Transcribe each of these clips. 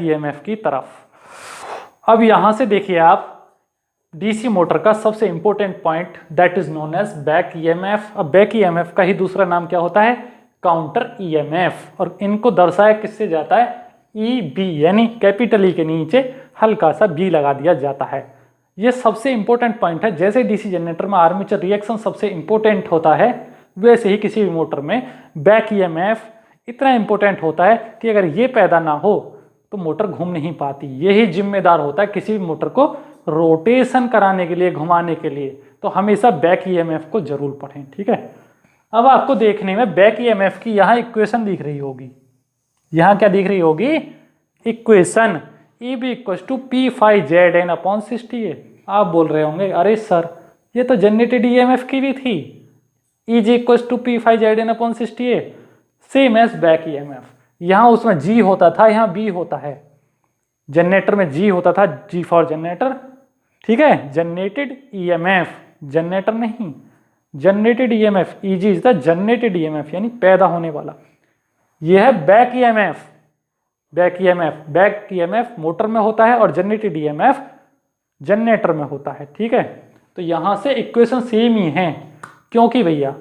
EMF की तरफ। अब यहां से देखिए आप डीसी मोटर का सबसे important point that is known as back EMF. अब बैक ईएमएफ का ही दूसरा नाम क्या होता है? Counter EMF. और इनको दर्शाया किससे जाता है? ई बी, यानी कैपिटल ई के नीचे हल्का सा बी लगा दिया जाता है। ये सबसे इंपॉर्टेंट पॉइंट है। जैसे डीसी जनरेटर में आर्मेचर रिएक्शन सबसे इंपॉर्टेंट होता है, वैसे ही किसी भी मोटर में बैक ईएमएफ इतना इंपॉर्टेंट होता है कि अगर ये पैदा ना हो तो मोटर घूम नहीं पाती। यही जिम्मेदार होता है किसी भी मोटर को रोटेशन कराने के लिए, घुमाने के लिए। तो हमेशा बैक ईएमएफ को जरूर पढ़ें, ठीक है। अब आपको देखने में बैक ईएमएफ की यहाँ इक्वेशन दिख रही होगी। यहाँ क्या दिख रही होगी? Equation E B equal to P five Z N upon 60A। आप बोल रहे होंगे अरे सर ये तो जनरेटेड ईएमएफ की भी थी, E G equal to P five Z N upon 60A, same as back EMF. यहाँ उसमें जी होता था, यहाँ बी होता है। जनरेटर में जी होता था, जी फॉर जनरेटर, ठीक है। जनरेटेड ईएमएफ, जनरेटर नहीं, generated EMF, easy is the generated EMF, यानी पैदा होने वाला। यह है back EMF. Back EMF, back EMF motor में होता है और जनरेटेड ईएमएफ जनरेटर में होता है, ठीक है। तो यहां से इक्वेशन सेम ही है, क्योंकि भैया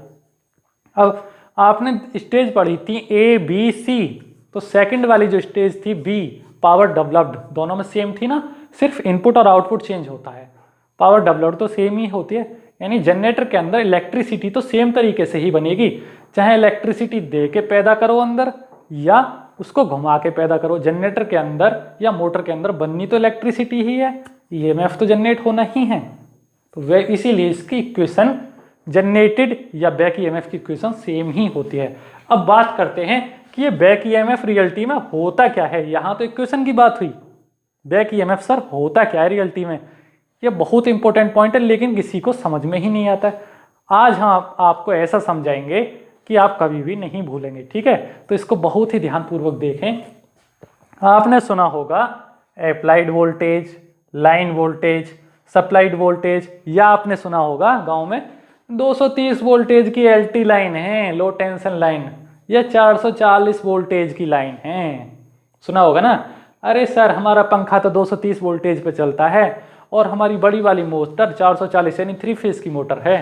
अब आपने स्टेज पढ़ी थी ए बी सी, तो सेकंड वाली जो स्टेज थी बी, पावर डेवलप्ड, दोनों में सेम थी ना, सिर्फ इनपुट और आउटपुट चेंज होता है। पावर डेवलप्ड तो सेम ही होती है, यानी जनरेटर के अंदर इलेक्ट्रिसिटी तो सेम तरीके से ही बनेगी, चाहे इलेक्ट्रिसिटी दे के पैदा करो अंदर या उसको घुमा के पैदा करो। जनरेटर के अंदर या मोटर के अंदर बननी तो इलेक्ट्रिसिटी ही है, ईएमएफ तो जनरेट होना ही है। तो वे इसीलिए इसकी इक्वेशन जनरेटेड या बैक ईएमएफ की इक्वेशन सेम ही होती है। अब बात करते हैं कि ये बैक ईएमएफ रियलिटी में होता क्या है। यहाँ तो इक्वेशन की बात हुई, बैक ईएमएफ सर होता क्या है रियलिटी में? ये बहुत इंपॉर्टेंट पॉइंट है, लेकिन किसी को समझ में ही नहीं आता है। आज हम आपको ऐसा समझाएंगे कि आप कभी भी नहीं भूलेंगे, ठीक है। तो इसको बहुत ही ध्यानपूर्वक देखें। आपने सुना होगा applied voltage, line voltage, supplied voltage, या आपने सुना होगा गांव में 230 वोल्टेज की एलटी लाइन है, लो टेंशन लाइन, या 440 वोल्टेज की लाइन है, सुना होगा ना। अरे सर हमारा पंखा तो 230 वोल्टेज पे चलता है और हमारी बड़ी वाली मोटर 440 यानी 3 फेज की मोटर है,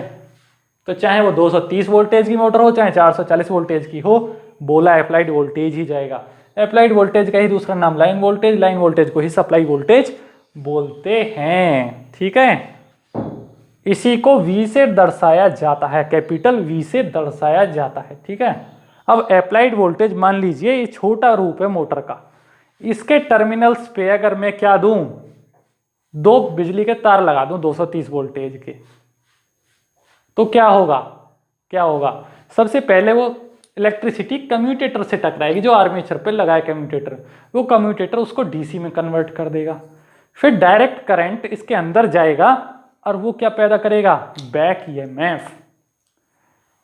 तो चाहे वो 230 वोल्टेज की मोटर हो चाहे 440 वोल्टेज की हो, बोला अप्लाइड वोल्टेज ही जाएगा। अप्लाइड वोल्टेज का ही दूसरा नाम लाइन वोल्टेज, लाइन वोल्टेज को ही सप्लाई वोल्टेज बोलते हैं, ठीक है। इसी को V से दर्शाया जाता है, कैपिटल V से दर्शाया जाता है, ठीक है। अब अप्लाइड वोल्टेज मान लीजिए ये छोटा रूप है मोटर का, इसके टर्मिनल्स पे अगर मैं क्या दूं, 2 बिजली के तार लगा दूं 230 वोल्टेज के, तो क्या होगा? क्या होगा? सबसे पहले वो इलेक्ट्रिसिटी कम्यूटेटर से टकराएगी, जो आर्मेचर पे लगाए कम्यूटेटर, वो कम्यूटेटर उसको डीसी में कन्वर्ट कर देगा। फिर डायरेक्ट करंट इसके अंदर जाएगा और वो क्या पैदा करेगा? Back EMF.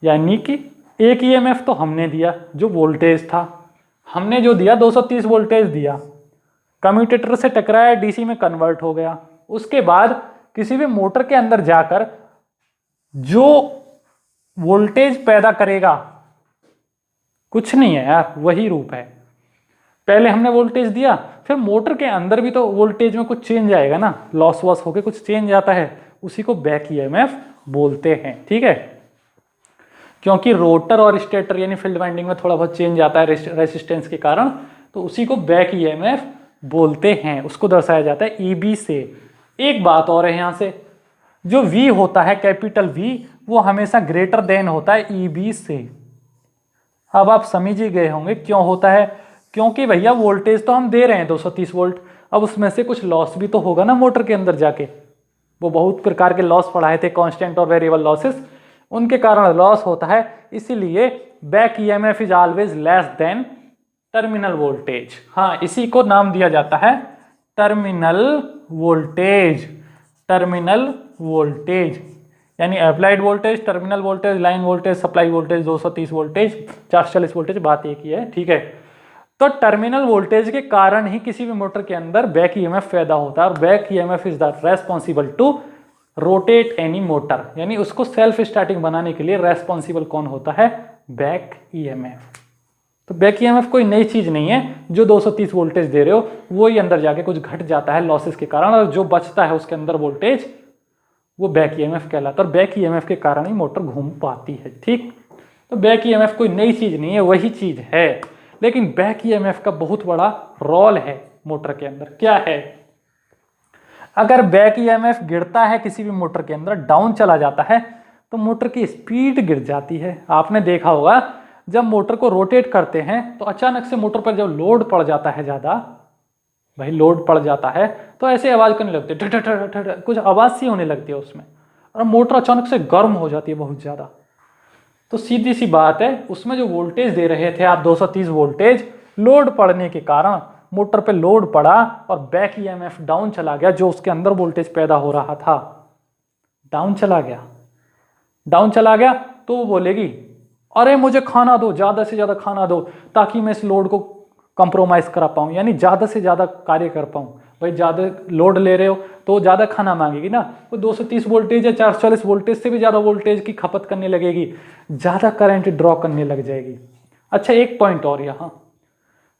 यानी कि एक ईएमएफ तो हमने दिया जो वोल्टेज था, हमने जो दिया 230 वोल्टेज दिया, कम्यूटेटर से टकराया, डीसी में कन्वर्ट हो गया। उसके बाद किसी भी मोटर के अंदर जाकर जो वोल्टेज पैदा करेगा कुछ नहीं है यार, वही रूप है। पहले हमने वोल्टेज दिया, फिर मोटर के अंदर भी तो वोल्टेज में कुछ चेंज आएगा ना, लॉस वॉस होके कुछ चेंज आता है, उसी को बैक ईएमएफ बोलते हैं, ठीक है। क्योंकि रोटर और स्टेटर यानी फील्ड वाइंडिंग में थोड़ा बहुत चेंज आता है रेसिस्टेंस के कारण, तो उसी को बैक ईएमएफ बोलते हैं, उसको दर्शाया जाता है ईबी से। एक बात और है यहाँ से, जो V होता है कैपिटल V, वो हमेशा ग्रेटर देन होता है ईबी से। अब आप समझ ही गए होंगे क्यों होता है, क्योंकि भैया वोल्टेज तो हम दे रहे हैं 230 वोल्ट, अब उसमें से कुछ लॉस भी तो होगा ना मोटर के अंदर जाके। वो बहुत प्रकार के लॉस पढ़ाए थे, कांस्टेंट और वेरिएबल लॉसेस, उनके कारण लॉस होता है। इसीलिए back EMF is always less than terminal voltage. हाँ, इसी को नाम दिया जाता है टर्मिनल वोल्टेज। टर्मिनल वोल्टेज यानी applied voltage, terminal voltage, line voltage, supply voltage, 230 voltage, 440 voltage, बात एक ही है, ठीक है। तो टर्मिनल वोल्टेज के कारण ही किसी भी मोटर के अंदर बैक ईएमएफ पैदा होता है, और back EMF is the responsible to rotate any motor, यानी उसको सेल्फ स्टार्टिंग बनाने के लिए रेस्पॉन्सिबल कौन होता है? Back EMF. तो बैक ईएमएफ कोई नई चीज नहीं है, जो 230 वोल्टेज दे रहे हो वो ही अंदर जाके कुछ घट जाता है लॉसेस के कारण, और जो बचता है उसके अंदर वोल्टेज वो बैक ईएमएफ कहलाता है, और बैक ईएमएफ के कारण ही मोटर घूम पाती है। ठीक, तो बैक ईएमएफ कोई नई चीज नहीं है, वही चीज है। लेकिन बैक ईएमएफ का बहुत बड़ा रोल है मोटर के अंदर। क्या है? अगर बैक ईएमएफ गिरता है किसी भी मोटर के अंदर, डाउन चला जाता है, तो मोटर की स्पीड गिर जाती है। आपने देखा होगा जब मोटर को रोटेट करते हैं तो अचानक से मोटर पर जब लोड पड़ जाता है ज़्यादा, भाई लोड पड़ जाता है तो ऐसे आवाज़ करने लगती है, ठट ठट ठट, कुछ आवाज़ सी होने लगती है उसमें, और मोटर अचानक से गर्म हो जाती है बहुत ज़्यादा। तो सीधी सी बात है, उसमें जो वोल्टेज दे रहे थे आप 230 वोल्टेज, लोड पड़ने के कारण मोटर पे लोड पड़ा और बैक ईएमएफ डाउन चला गया, जो उसके अंदर वोल्टेज पैदा हो रहा था डाउन चला गया। डाउन चला गया तो वो बोलेगी अरे मुझे खाना दो, ज़्यादा से ज़्यादा खाना दो, ताकि मैं इस लोड को कंप्रोमाइज़ करा पाऊँ, यानी ज़्यादा से ज़्यादा कार्य कर पाऊँ। भाई ज़्यादा लोड ले रहे हो तो ज़्यादा खाना मांगेगी ना, वो 230 वोल्टेज या 440 वोल्टेज से भी ज़्यादा वोल्टेज की खपत करने लगेगी, ज़्यादा करंट ड्रॉ करने लग जाएगी। अच्छा, एक पॉइंट और, यहाँ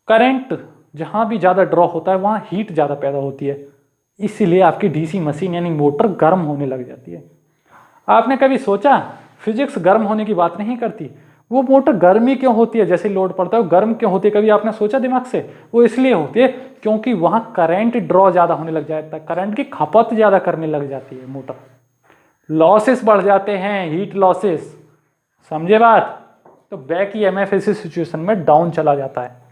करंट जहाँ भी ज़्यादा ड्रॉ होता है वहाँ हीट ज़्यादा पैदा होती है, इसीलिए आपकी डीसी मशीन यानी मोटर गर्म होने लग जाती है। आपने कभी सोचा, फिजिक्स गर्म होने की बात नहीं करती, वो मोटर गर्मी क्यों होती है, जैसे लोड पड़ता है वो गर्म क्यों होती है, कभी आपने सोचा दिमाग से? वो इसलिए होती है क्योंकि वहाँ करंट ड्रॉ ज़्यादा होने लग जाता है, करंट की खपत ज़्यादा करने लग जाती है मोटर, लॉसेस बढ़ जाते हैं, हीट लॉसेस, समझे बात? तो बैक ईएमएफ ऐसी सिचुएशन में डाउन चला जाता है।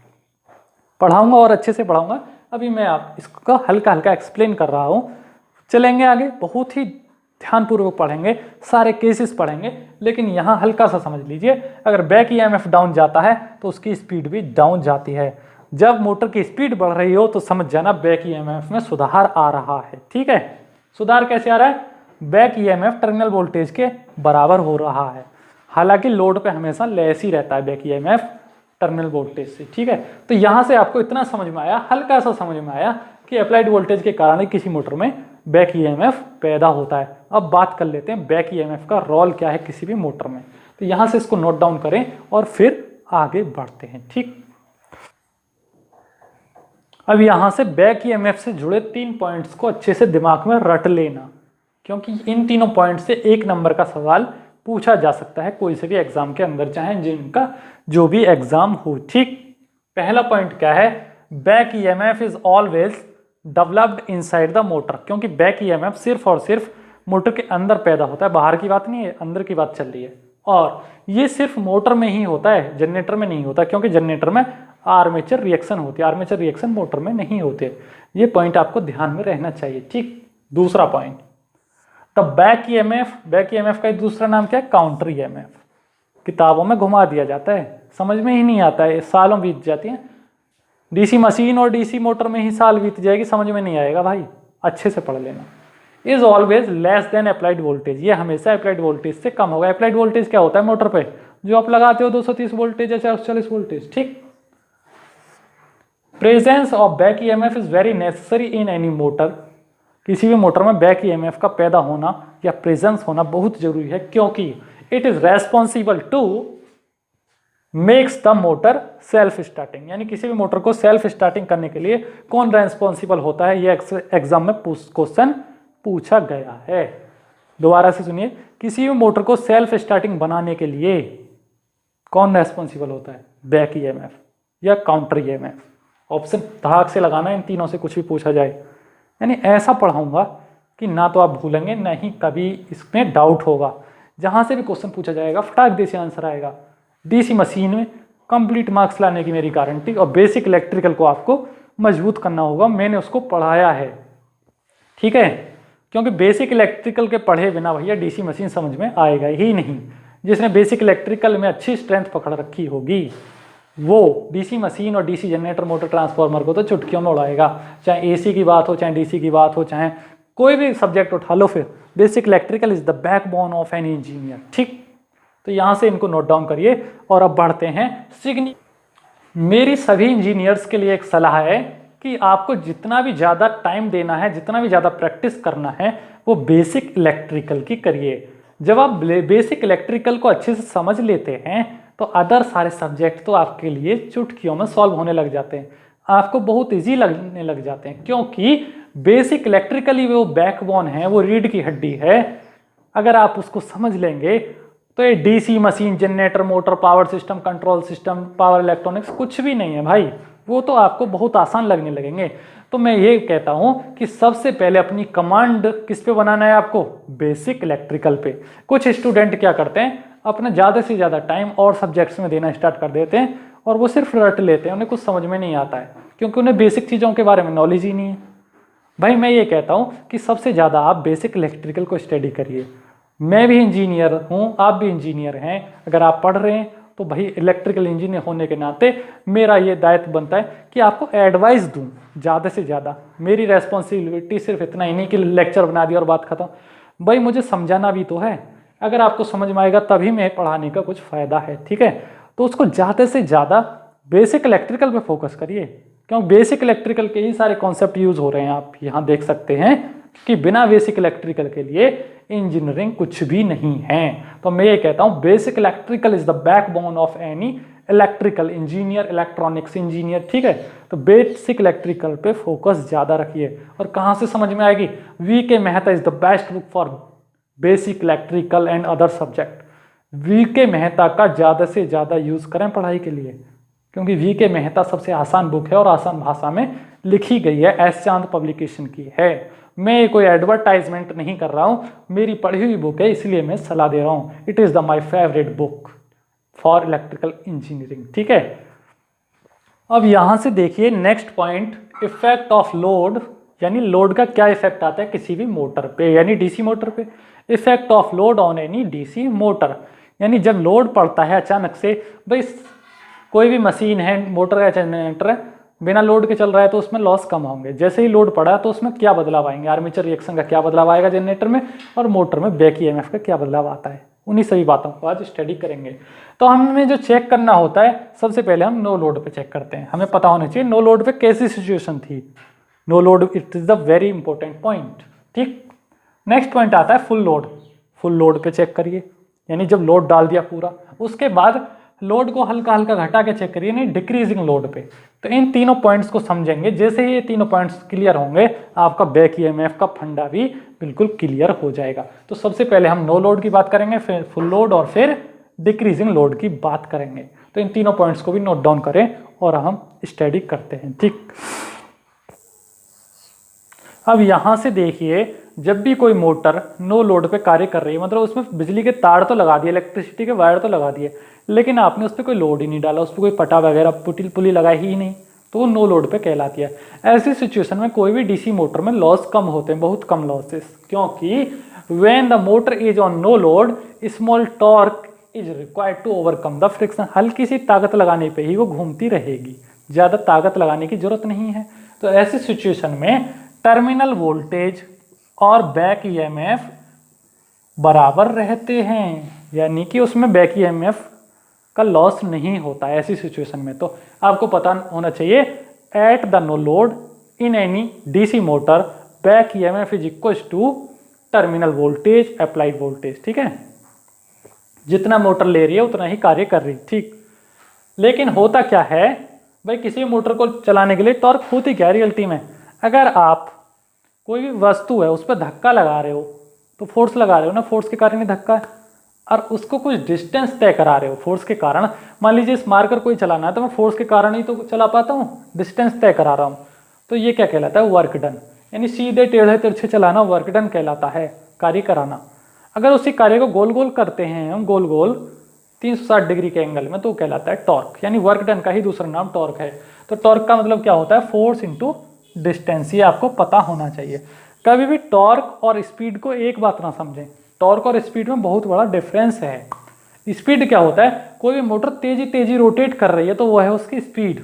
पढ़ाऊंगा और अच्छे से पढ़ाऊंगा, अभी मैं आप इसको हल्का हल्का एक्सप्लेन कर रहा हूँ, चलेंगे आगे, बहुत ही ध्यानपूर्वक पढ़ेंगे, सारे केसेस पढ़ेंगे, लेकिन यहाँ हल्का सा समझ लीजिए, अगर बैक ईएमएफ डाउन जाता है तो उसकी स्पीड भी डाउन जाती है। जब मोटर की स्पीड बढ़ रही हो तो समझ जाना बैक ईएमएफ में सुधार आ रहा है। ठीक है, सुधार कैसे आ रहा है? बैक ईएमएफ टर्मिनल वोल्टेज के बराबर हो रहा है, हालांकि लोड पे हमेशा लेस ही रहता है बैक ईएमएफ टर्मिनल वोल्टेज से। ठीक है, तो यहाँ से आपको इतना समझ में आया, हल्का सा समझ में आया कि अप्लाइड वोल्टेज के कारण ही किसी मोटर में बैक ईएमएफ पैदा होता है। अब बात कर लेते हैं बैक ईएमएफ का रोल क्या है किसी भी मोटर में, तो यहाँ से इसको नोट डाउन करें और फिर आगे बढ़ते हैं। ठीक, अब यहाँ से बैक ईएमएफ से जुड़े 3 पॉइंट्स को अच्छे से दिमाग में रट लेना, क्योंकि इन तीनों पॉइंट से 1 नंबर का सवाल पूछा जा सकता है कोई से भी एग्जाम के अंदर, चाहे जिनका जो भी एग्जाम हो। ठीक, पहला पॉइंट क्या है? Back EMF is always developed inside the motor, क्योंकि बैक ईएमएफ सिर्फ और सिर्फ मोटर के अंदर पैदा होता है, बाहर की बात नहीं है, अंदर की बात चल रही है, और ये सिर्फ मोटर में ही होता है, जनरेटर में नहीं होता, क्योंकि जनरेटर में आर्मेचर रिएक्शन होती है, आर्मेचर रिएक्शन मोटर में नहीं होते। ये पॉइंट आपको ध्यान में रहना चाहिए। ठीक, दूसरा पॉइंट, तो बैक ईएमएफ का दूसरा नाम क्या है? Counter EMF. किताबों में घुमा दिया जाता है, समझ में ही नहीं आता है, सालों बीत जाती हैं, डीसी मशीन और डीसी मोटर में ही साल बीत जाएगी, समझ में नहीं आएगा भाई, अच्छे से पढ़ लेना। Is always less than applied voltage, ये हमेशा अप्लाइड वोल्टेज से कम होगा। अप्लाइड वोल्टेज क्या होता है मोटर पे? जो आप लगाते हो 230 वोल्टेज या 440 वोल्टेज। ठीक, presence of back EMF is very necessary in any motor, किसी भी मोटर में बैक ईएमएफ का पैदा होना या प्रेजेंस होना बहुत जरूरी है, क्योंकि it is responsible to makes the motor self starting, यानी किसी भी मोटर को सेल्फ स्टार्टिंग करने के लिए कौन रेस्पॉन्सिबल होता है, ये एग्जाम में क्वेश्चन पूछा गया है। दोबारा से सुनिए, किसी भी मोटर को सेल्फ स्टार्टिंग बनाने के लिए कौन रेस्पॉन्सिबल होता है? बैक ईएमएफ या काउंटर ईएमएफ। ऑप्शन धाक से लगाना, इन तीनों से कुछ भी पूछा जाए, यानी ऐसा पढ़ाऊंगा कि ना तो आप भूलेंगे, ना ही कभी इसमें डाउट होगा। जहां से भी क्वेश्चन पूछा जाएगा फटाक देसी आंसर आएगा। डीसी मशीन में कंप्लीट मार्क्स लाने की मेरी गारंटी, और बेसिक इलेक्ट्रिकल को आपको मजबूत करना होगा, मैंने उसको पढ़ाया है। ठीक है, क्योंकि बेसिक इलेक्ट्रिकल के पढ़े बिना भैया डीसी मशीन समझ में आएगा ही नहीं। जिसने बेसिक इलेक्ट्रिकल में अच्छी स्ट्रेंथ पकड़ रखी होगी वो डीसी मशीन और डीसी जनरेटर मोटर ट्रांसफार्मर को तो चुटकियों में उड़ाएगा, चाहे एसी की बात हो, चाहे डीसी की बात हो, चाहे कोई भी सब्जेक्ट उठा लो। फिर basic electrical is the backbone of any engineer. ठीक, तो यहाँ से इनको नोट डाउन करिए और अब बढ़ते हैं। मेरी सभी इंजीनियर्स के लिए एक सलाह है कि आपको जितना भी ज़्यादा टाइम देना है, जितना भी ज़्यादा प्रैक्टिस करना है, वो बेसिक इलेक्ट्रिकल की करिए। जब आप बेसिक इलेक्ट्रिकल को अच्छे से समझ लेते हैं तो अदर सारे सब्जेक्ट तो आपके लिए चुटकियों में सॉल्व होने लग जाते हैं, आपको बहुत इजी लगने लग जाते हैं, क्योंकि बेसिक इलेक्ट्रिकली वो बैकबोन है, वो रीढ़ की हड्डी है। अगर आप उसको समझ लेंगे तो ये DC machine, generator, motor, power system, control system, power electronics कुछ भी नहीं है भाई, वो तो आपको बहुत आसान लगने लगेंगे। तो मैं ये कहता हूं कि सबसे पहले अपनी कमांड किस पे बनाना है आपको, बेसिक इलेक्ट्रिकल पे। कुछ स्टूडेंट क्या करते हैं, अपना ज़्यादा से ज़्यादा टाइम और सब्जेक्ट्स में देना स्टार्ट कर देते हैं और वो सिर्फ रट लेते हैं, उन्हें कुछ समझ में नहीं आता है, क्योंकि उन्हें बेसिक चीज़ों के बारे में नॉलेज ही नहीं है। भाई मैं ये कहता हूँ कि सबसे ज़्यादा आप बेसिक इलेक्ट्रिकल को स्टडी करिए। मैं भी इंजीनियर हूँ, आप भी इंजीनियर हैं, अगर आप पढ़ रहे हैं तो भाई इलेक्ट्रिकल इंजीनियर होने के नाते मेरा ये दायित्व बनता है कि आपको एडवाइस दूं ज़्यादा से ज़्यादा। मेरी रेस्पॉन्सिबिलिटी सिर्फ इतना ही नहीं कि लेक्चर बना दिया और बात खत्म, भाई मुझे समझाना भी तो है। अगर आपको समझ में आएगा तभी मैं पढ़ाने का कुछ फ़ायदा है, ठीक है। तो उसको ज़्यादा से ज़्यादा बेसिक इलेक्ट्रिकल पे फोकस करिए, क्योंकि बेसिक इलेक्ट्रिकल के ही सारे कॉन्सेप्ट यूज़ हो रहे हैं। आप यहाँ देख सकते हैं कि बिना बेसिक इलेक्ट्रिकल के लिए इंजीनियरिंग कुछ भी नहीं है। तो मैं ये कहता हूँ basic electrical is the backbone of any electrical engineer, electronics engineer, ठीक है। तो बेसिक इलेक्ट्रिकल पे फोकस ज़्यादा रखिए। और कहाँ से समझ में आएगी, VK. Mehta is the best book for basic electrical and other subject. VK. Mehta का ज़्यादा से ज़्यादा यूज़ करें पढ़ाई के लिए, क्योंकि वी.के. मेहता सबसे आसान बुक है और आसान भाषा में लिखी गई है, एस चांद पब्लिकेशन की है। मैं कोई एडवर्टाइजमेंट नहीं कर रहा हूँ, मेरी पढ़ी हुई बुक है इसलिए मैं सलाह दे रहा हूँ। It is the my favourite book for electrical engineering, ठीक है। अब यहाँ से देखिए next point, effect of load, यानी लोड का क्या इफेक्ट आता है किसी भी मोटर पे, यानी डीसी मोटर पे। Effect of load on any DC motor, यानी जब लोड पड़ता है अचानक से, भाई कोई भी मशीन है, मोटर या जनरेटर है, बिना लोड के चल रहा है तो उसमें लॉस कम होंगे। जैसे ही लोड पड़ा तो उसमें क्या बदलाव आएंगे, आर्मेचर रिएक्शन का क्या बदलाव आएगा जनरेटर में, और मोटर में बैक ईएमएफ का क्या बदलाव आता है। उन्हीं सभी बातों को आज स्टडी करेंगे। तो हमें जो चेक करना होता है, सबसे पहले हम नो लोड पे चेक करते हैं। हमें पता होना चाहिए नो लोड पे कैसी सिचुएशन थी। No load it is the very important point, ठीक। नेक्स्ट पॉइंट आता है फुल लोड। फुल लोड पे चेक करिए, यानी जब लोड डाल दिया पूरा, उसके बाद लोड को हल्का हल्का घटा के चेक करिए, नहीं डिक्रीजिंग लोड पे। तो इन तीनों पॉइंट्स को समझेंगे, जैसे ही ये तीनों पॉइंट्स क्लियर होंगे आपका बैक ईएमएफ का फंडा भी बिल्कुल क्लियर हो जाएगा। तो सबसे पहले हम नो लोड की बात करेंगे, फिर फुल लोड और फिर डिक्रीजिंग लोड की बात करेंगे। तो इन तीनों पॉइंट्स को भी नोट डाउन करें और हम स्टडी करते हैं, ठीक। अब यहाँ से देखिए, जब भी कोई मोटर नो लोड पे कार्य कर रही है, मतलब उसमें बिजली के तार तो लगा दिए, इलेक्ट्रिसिटी के वायर तो लगा दिए, लेकिन आपने उस पर कोई लोड ही नहीं डाला, उस पर कोई पटा वगैरह पुली लगाई ही नहीं, तो वो नो लोड पे कहलाती है। ऐसी सिचुएशन में कोई भी डीसी मोटर में लॉस कम होते हैं, बहुत कम लॉसेस, क्योंकि when the motor is on no load small torque is required to overcome the friction. हल्की सी ताकत लगाने पे ही वो घूमती रहेगी, ज़्यादा ताकत लगाने की जरूरत नहीं है। तो ऐसी सिचुएशन में टर्मिनल वोल्टेज और बैक ईएमएफ बराबर रहते हैं, यानी कि उसमें बैक ईएमएफ का लॉस नहीं होता है ऐसी सिचुएशन में। तो आपको पता होना चाहिए at the no load in any DC motor back EMF is equal to terminal voltage applied voltage, ठीक है। जितना मोटर ले रही है उतना ही कार्य कर रही, ठीक। लेकिन होता क्या है भाई, किसी मोटर को चलाने के लिए टॉर्क होती क्या रियलिटी में, अगर आप कोई भी वस्तु है उस पर धक्का लगा रहे हो तो फोर्स लगा रहे हो ना, फोर्स के कारण ही धक्का है, और उसको कुछ डिस्टेंस तय करा रहे हो फोर्स के कारण। मान लीजिए इस मार्कर को ही चलाना है तो मैं फोर्स के कारण ही तो चला पाता हूँ, डिस्टेंस तय करा रहा हूँ। तो ये क्या कहलाता है, वर्क डन, यानी सीधे टेढ़े तिरछे चलाना वर्क डन कहलाता है, कार्य कराना। अगर उसी कार्य को गोल गोल करते हैं हम, गोल गोल 360 डिग्री के एंगल में, तो कहलाता है टॉर्क, यानी वर्क डन का ही दूसरा नाम टॉर्क है। तो टॉर्क का मतलब क्या होता है, फोर्स इंटू डिस्टेंस, ये आपको पता होना चाहिए। कभी भी टॉर्क और स्पीड को एक बात ना समझें, टॉर्क और स्पीड में बहुत बड़ा डिफरेंस है। स्पीड क्या होता है, कोई भी मोटर तेजी तेजी रोटेट कर रही है तो वो है उसकी स्पीड,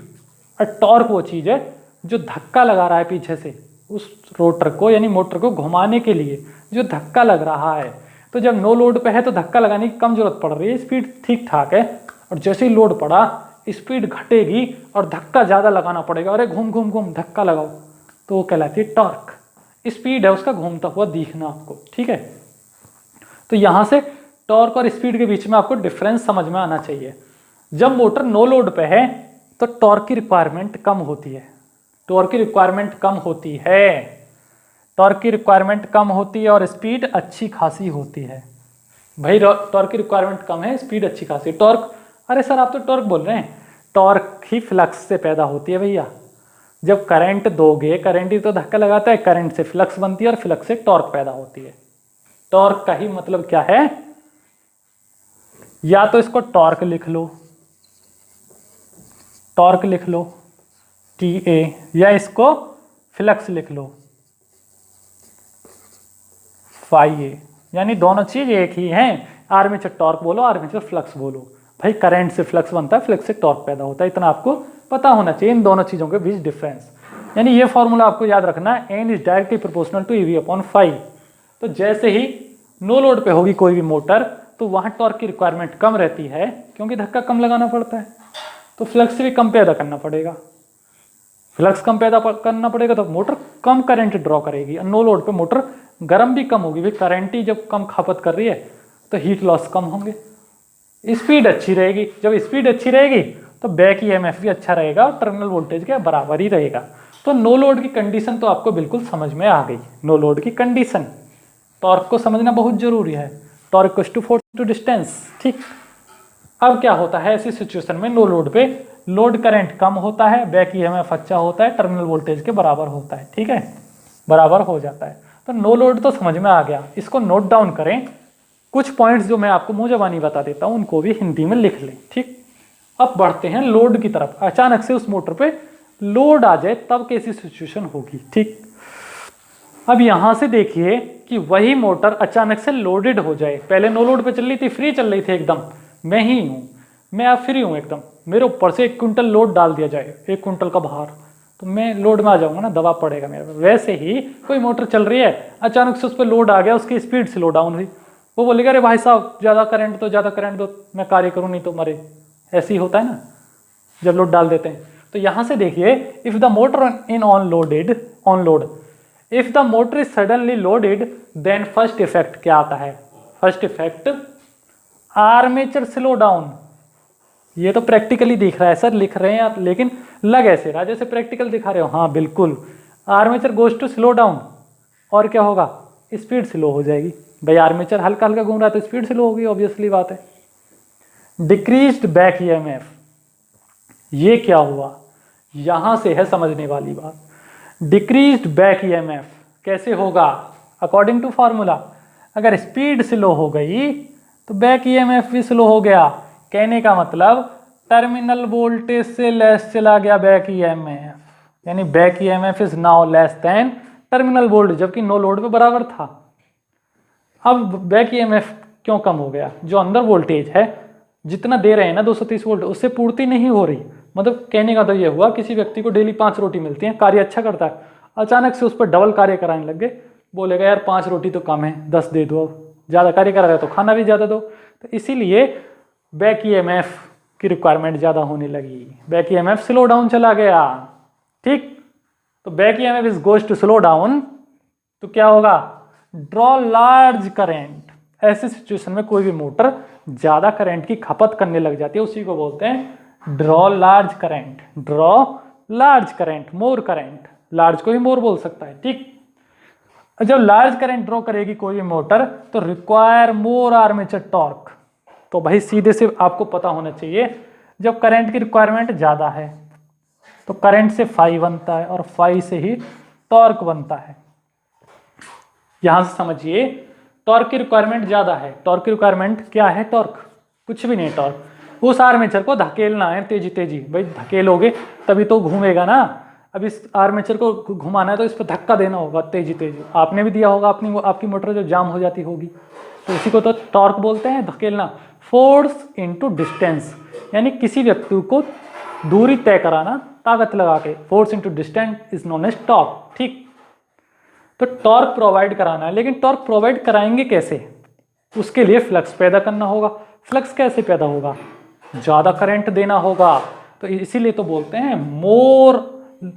और टॉर्क वो चीज़ है जो धक्का लगा रहा है पीछे से उस रोटर को, यानी मोटर को घुमाने के लिए जो धक्का लग रहा है। तो जब नो लोड पे है तो धक्का लगाने की कम जरूरत पड़ रही है, स्पीड ठीक ठाक है, और जैसे ही लोड पड़ा स्पीड घटेगी और धक्का ज़्यादा लगाना पड़ेगा, अरे घूम घूम घूम धक्का लगाओ, तो वो कहलाती है टॉर्क। स्पीड है उसका घूमता हुआ दिखना आपको, ठीक है। तो यहाँ से टॉर्क और स्पीड के बीच में आपको डिफरेंस समझ में आना चाहिए। जब मोटर नो लोड पे है तो टॉर्क की रिक्वायरमेंट कम होती है, टॉर्क की रिक्वायरमेंट कम होती है, टॉर्क की रिक्वायरमेंट कम होती है और स्पीड अच्छी खासी होती है। भाई टॉर्क की रिक्वायरमेंट कम है, स्पीड अच्छी खासी। टॉर्क, अरे सर आप तो टॉर्क बोल रहे हैं, टॉर्क ही फ्लक्स से पैदा होती है भैया। जब करंट दोगे, करंट ही तो धक्का लगाता है, करंट से फ्लक्स बनती है और फ्लक्स से टॉर्क पैदा होती है। टॉर्क का ही मतलब क्या है, या तो इसको टॉर्क लिख लो, टॉर्क लिख लो TA, या इसको फ्लक्स लिख लो phi, यानी दोनों चीज एक ही हैं। आर्मेचर टॉर्क बोलो, आर्मेचर फ्लक्स बोलो। भाई करंट से फ्लक्स बनता है, फ्लक्स से टॉर्क पैदा होता है, इतना आपको पता होना चाहिए इन दोनों चीजों के बीच डिफरेंस। यानी ये फॉर्मूला आपको याद रखना है, N is directly proportional to EV upon phi। तो जैसे ही नो लोड पे होगी कोई भी मोटर तो वहां टॉर्क की रिक्वायरमेंट कम रहती है, क्योंकि धक्का कम लगाना पड़ता है, तो फ्लक्स से भी कम पैदा करना पड़ेगा। फ्लक्स कम पैदा करना पड़ेगा तो मोटर कम करंट ड्रॉ करेगी, और नो लोड पे मोटर गर्म भी कम होगी। भाई करंट ही जब कम खपत कर रही है तो हीट लॉस कम होंगे, स्पीड अच्छी रहेगी। जब स्पीड अच्छी रहेगी तो बैक EMF भी अच्छा रहेगा और टर्मिनल वोल्टेज के बराबर ही रहेगा। तो नो लोड की कंडीशन तो आपको बिल्कुल समझ में आ गई। नो लोड की कंडीशन, टॉर्क को समझना बहुत जरूरी है। Torque equals to force to distance, ठीक। अब क्या होता है ऐसी सिचुएशन में, नो लोड पे लोड करंट कम होता है, बैक EMF अच्छा होता है, टर्मिनल वोल्टेज के बराबर होता है, ठीक है, बराबर हो जाता है। तो नो लोड तो समझ में आ गया, इसको नोट डाउन करें। कुछ पॉइंट्स जो मैं आपको मुंह जबानी बता देता हूं उनको भी हिंदी में लिख लें, ठीक। अब बढ़ते हैं लोड की तरफ। अचानक से उस मोटर पे लोड आ जाए तब कैसी सिचुएशन होगी, ठीक। अब यहां से देखिए कि वही मोटर अचानक से लोडेड हो जाए। पहले नो लोड पे चल रही थी, फ्री चल रही थी एकदम, मैं ही हूं, मैं अब फ्री हूं एकदम, मेरे ऊपर से 1 क्विंटल लोड डाल दिया जाए, 1 क्विंटल का भार, तो मैं लोड में आ जाऊंगा ना, दबाव पड़ेगा मेरे पे। वैसे ही कोई मोटर चल रही है, अचानक से उस पर लोड आ गया, उसकी स्पीड स्लो डाउन हुई, वो बोलेगा अरे भाई साहब ज़्यादा करंट दो, ज़्यादा करंट दो, मैं कार्य करूँ नहीं तो मरे। ऐसे ही होता है ना जब लोड डाल देते हैं। तो यहाँ से देखिए, if the motor in on load, if the motor is suddenly loaded then first effect क्या आता है, first effect armature slow down. ये तो प्रैक्टिकली दिख रहा है सर, लिख रहे हैं आप, लेकिन लग ऐसे रहा जैसे प्रैक्टिकल दिखा रहे हो। हाँ बिल्कुल, armature goes to slow down, और क्या होगा, स्पीड स्लो हो जाएगी। भाई आर्मेचर हल्का हल्का घूम रहा है तो स्पीड स्लो होगी, ऑब्वियसली बात है। डिक्रीज्ड बैक EMF, ये क्या हुआ, यहां से है समझने वाली बात। डिक्रीज्ड बैक EMF कैसे होगा, अकॉर्डिंग टू फॉर्मूला, अगर स्पीड स्लो हो गई तो बैक EMF भी स्लो हो गया। कहने का मतलब टर्मिनल वोल्टेज से लेस चला गया बैक EMF, यानी back EMF is now less than terminal voltage, जबकि नो लोड पे बराबर था। अब बैक EMF क्यों कम हो गया, जो अंदर वोल्टेज है जितना दे रहे हैं ना 230 वोल्ट, उससे पूर्ति नहीं हो रही। मतलब कहने का तो ये हुआ, किसी व्यक्ति को डेली 5 रोटी मिलती है, कार्य अच्छा करता है, अचानक से उस पर डबल कार्य कराने लग गए, बोलेगा यार 5 रोटी तो कम है, 10 दे दो, ज़्यादा कार्य कर रहा है तो खाना भी ज़्यादा दो। तो इसीलिए बैक EMF की रिक्वायरमेंट ज़्यादा होने लगी, बैक EMF स्लो डाउन चला गया, ठीक। तो back EMF is goes to slow down, तो क्या होगा, ड्रॉ लार्ज करंट। ऐसे सिचुएशन में कोई भी मोटर ज़्यादा करंट की खपत करने लग जाती है, उसी को बोलते हैं draw large current. Draw large current, मोर करंट, लार्ज को ही मोर बोल सकता है, ठीक। जब लार्ज करंट ड्रॉ करेगी कोई भी मोटर तो रिक्वायर मोर आर्मेचर टॉर्क। तो भाई सीधे से आपको पता होना चाहिए, जब करंट की रिक्वायरमेंट ज़्यादा है तो करंट से फाई बनता है और फाई से ही टॉर्क बनता है। यहां से समझिए, टॉर्क की रिक्वायरमेंट ज़्यादा है। टॉर्क की रिक्वायरमेंट क्या है, टॉर्क कुछ भी नहीं, टॉर्क उस आर्मेचर को धकेलना है तेजी तेजी। भाई धकेलोगे तभी तो घूमेगा ना, अब इस आर्मेचर को घुमाना है तो इस पर धक्का देना होगा तेजी तेजी। आपने भी दिया होगा, अपनी आपकी मोटर जो जाम हो जाती होगी, तो इसी को तो टॉर्क बोलते हैं, धकेलना। फोर्स इनटू डिस्टेंस, यानी किसी व्यक्ति को दूरी तय कराना ताकत लगा के, force into distance is known as torque, ठीक। तो टॉर्क प्रोवाइड कराना है, लेकिन टॉर्क प्रोवाइड कराएंगे कैसे, उसके लिए फ्लक्स पैदा करना होगा। फ्लक्स कैसे पैदा होगा, ज़्यादा करंट देना होगा। तो इसीलिए तो बोलते हैं मोर,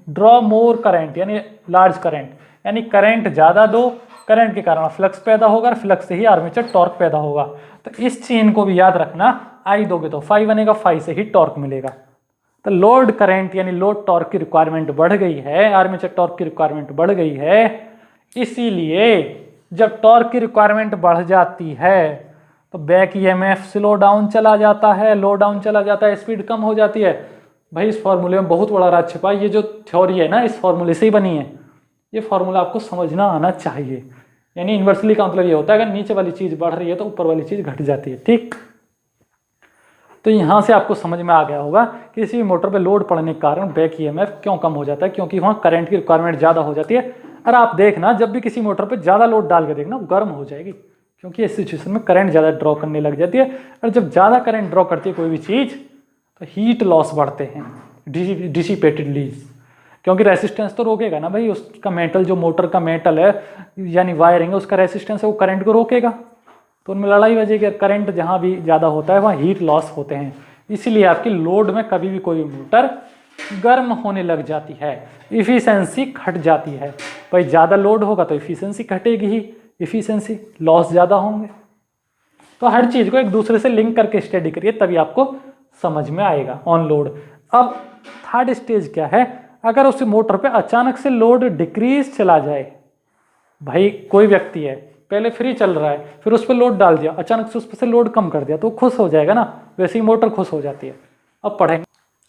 ड्रॉ मोर करंट, यानी लार्ज करंट, यानी करंट ज़्यादा दो, करंट के कारण फ्लक्स पैदा होगा और फ्लक्स से ही आर्मेचर टॉर्क पैदा होगा। तो इस चेन को भी याद रखना, आई दोगे तो फाई बनेगा, फाई से ही टॉर्क मिलेगा। तो लोड करंट यानी लोड टॉर्क की रिक्वायरमेंट बढ़ गई है, आर्मेचर टॉर्क की रिक्वायरमेंट बढ़ गई है। इसीलिए जब टॉर्क की रिक्वायरमेंट बढ़ जाती है तो बैक ईएमएफ स्लो डाउन चला जाता है, लो डाउन चला जाता है, स्पीड कम हो जाती है। भाई इस फॉर्मूले में बहुत बड़ा राज छिपा है। ये जो थ्योरी है ना इस फॉर्मूले से ही बनी है। ये फॉर्मूला आपको समझना आना चाहिए। यानी इन्वर्सली का मतलब ये होता है अगर नीचे वाली चीज बढ़ रही है तो ऊपर वाली चीज घट जाती है। ठीक, तो यहाँ से आपको समझ में आ गया होगा कि किसी मोटर पे लोड पड़ने के कारण बैक ईएमएफ क्यों कम हो जाता है, क्योंकि वहाँ करंट की रिक्वायरमेंट ज़्यादा हो जाती है। और आप देखना जब भी किसी मोटर पे ज़्यादा लोड डाल के देखना गर्म हो जाएगी, क्योंकि इस सिचुएशन में करंट ज़्यादा ड्रॉ करने लग जाती है। और जब ज़्यादा करंट ड्रॉ करती है कोई भी चीज़ तो हीट लॉस बढ़ते हैं, डिसिपेटेड लीज, क्योंकि रेसिस्टेंस तो रोकेगा ना भाई। उसका मेटल जो मोटर का मेटल है यानी वायरिंग है उसका रेसिस्टेंस है, वो करंट को रोकेगा, तो उनमें लड़ाई बजेगी। करंट जहाँ भी ज़्यादा होता है वहाँ हीट लॉस होते हैं। इसीलिए आपकी लोड में कभी भी कोई मोटर गर्म होने लग जाती है, इफिशिएंसी घट जाती है। भाई ज़्यादा लोड होगा तो इफिशिएंसी घटेगी ही, इफिशिएंसी लॉस ज़्यादा होंगे। तो हर चीज़ को एक दूसरे से लिंक करके स्टडी करिए, तभी आपको समझ में आएगा ऑन लोड। अब थर्ड स्टेज क्या है, अगर उस मोटर पे अचानक से लोड डिक्रीज चला जाए। भाई कोई व्यक्ति है पहले फ्री चल रहा है, फिर उस पर लोड डाल दिया, अचानक से उस पर से लोड कम कर दिया, तो खुश हो जाएगा ना, वैसे ही मोटर खुश हो जाती है। अब पढ़ेंगे।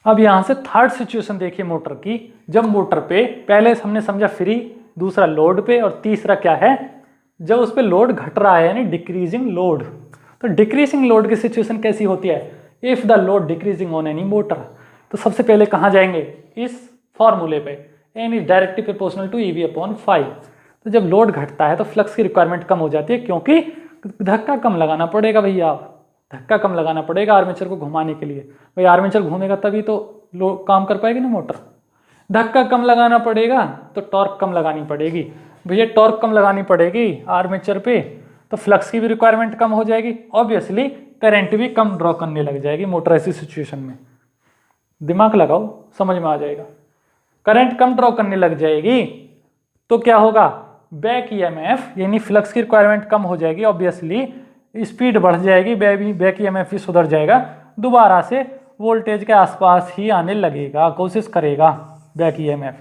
अब यहाँ से थर्ड सिचुएशन देखिए मोटर की, जब मोटर पे पहले हमने समझा फ्री, दूसरा लोड पे, और तीसरा क्या है जब उस पर लोड घट रहा है यानी डिक्रीजिंग लोड। तो डिक्रीजिंग लोड की सिचुएशन कैसी होती है, if the load decreasing on any motor. तो सबसे पहले कहाँ जाएंगे, इस फॉर्मूले पे, N is directly proportional to EV upon five. तो जब लोड घटता है तो फ्लक्स की रिक्वायरमेंट कम हो जाती है, क्योंकि धक्का कम लगाना पड़ेगा भैया, धक्का कम लगाना पड़ेगा आर्मेचर को घुमाने के लिए। भाई आर्मेचर घूमेगा तभी तो काम कर पाएगी ना मोटर। धक्का कम लगाना पड़ेगा तो टॉर्क कम लगानी पड़ेगी। भैया टॉर्क कम लगानी पड़ेगी आर्मेचर पे तो फ्लक्स की भी रिक्वायरमेंट कम हो जाएगी, ऑब्वियसली करंट भी कम ड्रॉ करने लग जाएगी मोटर ऐसी सिचुएशन में। दिमाग लगाओ, समझ में आ जाएगा। करंट कम ड्रॉ करने लग जाएगी तो क्या होगा, बैक ईएमएफ यानी फ्लक्स की रिक्वायरमेंट कम हो जाएगी, ऑब्वियसली स्पीड बढ़ जाएगी, बैक ईएमएफ भी सुधर जाएगा, दोबारा से वोल्टेज के आसपास ही आने लगेगा, कोशिश करेगा बैक ईएमएफ,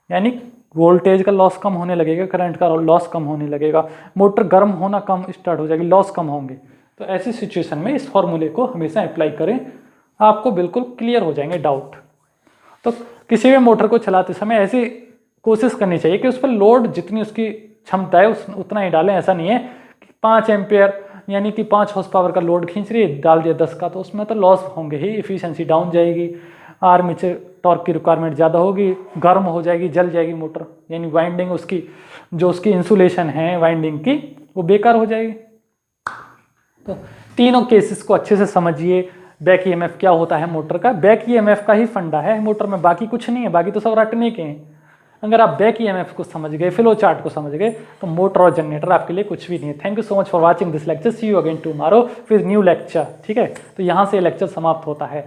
यानी वोल्टेज का लॉस कम होने लगेगा, करंट का लॉस कम होने लगेगा, मोटर गर्म होना कम स्टार्ट हो जाएगी, लॉस कम होंगे। तो ऐसी सिचुएशन में इस फॉर्मूले को हमेशा अप्लाई करें, आपको बिल्कुल क्लियर हो जाएंगे डाउट। तो किसी भी मोटर को चलाते समय ऐसी कोशिश करनी चाहिए कि उस पर लोड जितनी उसकी क्षमता है उतना ही डालें। ऐसा नहीं है कि 5 एम्पेयर यानी कि 5 हॉर्स पावर का लोड खींच रही है, डाल दिया 10 का, तो उसमें तो लॉस होंगे ही, इफिशिएंसी डाउन जाएगी, आर्मेचर टॉर्क की रिक्वायरमेंट ज़्यादा होगी, गर्म हो जाएगी, जल जाएगी मोटर, यानी वाइंडिंग उसकी जो उसकी इंसुलेशन है वाइंडिंग की वो बेकार हो जाएगी। तो तीनों केसेस को अच्छे से समझिए। बैक ईएमएफ क्या होता है मोटर का, बैक ईएमएफ का ही फंडा है मोटर में, बाकी कुछ नहीं है, बाकी तो सब रटने के हैं। अगर आप बैक ईएमएफ को समझ गए, फ्लो चार्ट को समझ गए, तो मोटर और जनरेटर आपके लिए कुछ भी नहीं है। Thank you so much for watching this lecture, see you again tomorrow with new lecture. ठीक है, तो यहाँ से लेक्चर समाप्त होता है।